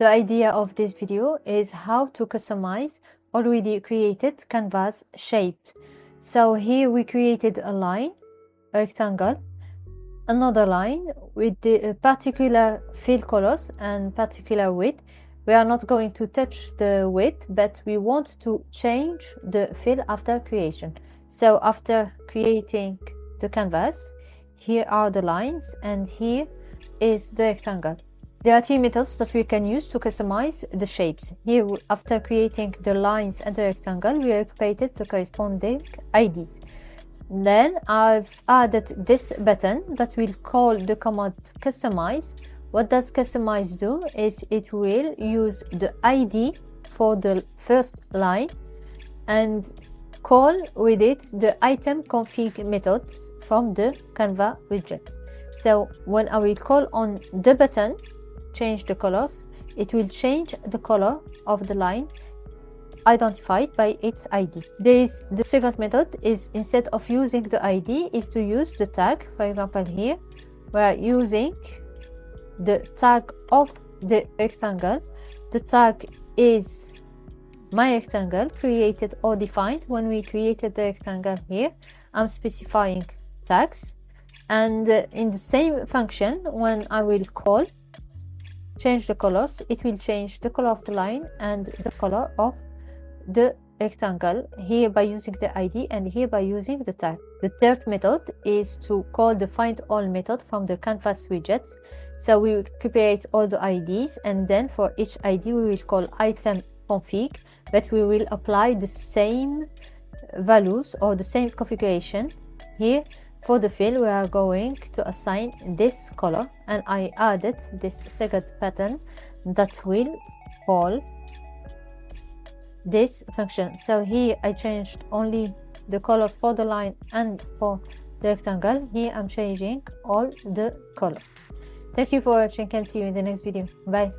The idea of this video is how to customize already created canvas shapes. So here we created a line, a rectangle, another line with the particular fill colors and particular width. We are not going to touch the width, but we want to change the fill after creation. So after creating the canvas, here are the lines and here is the rectangle. There are three methods that we can use to customize the shapes. Here, after creating the lines and the rectangle, we replicated the corresponding IDs. Then I've added this button that will call the command customize. What does customize do is it will use the ID for the first line and call with it the item config methods from the Canva widget. So when I will call on the button, change the colors, it will change the color of the line identified by its ID. The second method is, instead of using the ID, is to use the tag. For example, here we are using the tag of the rectangle. The tag is my rectangle, created or defined. When we created the rectangle here, I'm specifying tags, and in the same function, when I will call change the colors, it will change the color of the line and the color of the rectangle, here by using the ID and here by using the tag. The third method is to call the find all method from the canvas widget. So we will create all the IDs, and then for each ID we will call item config, but we will apply the same values or the same configuration. Here for the fill, we are going to assign this color, and I added this second pattern that will call this function. So here I changed only the colors for the line and for the rectangle. Here I'm changing all the colors. Thank you for watching, and see you in the next video. Bye.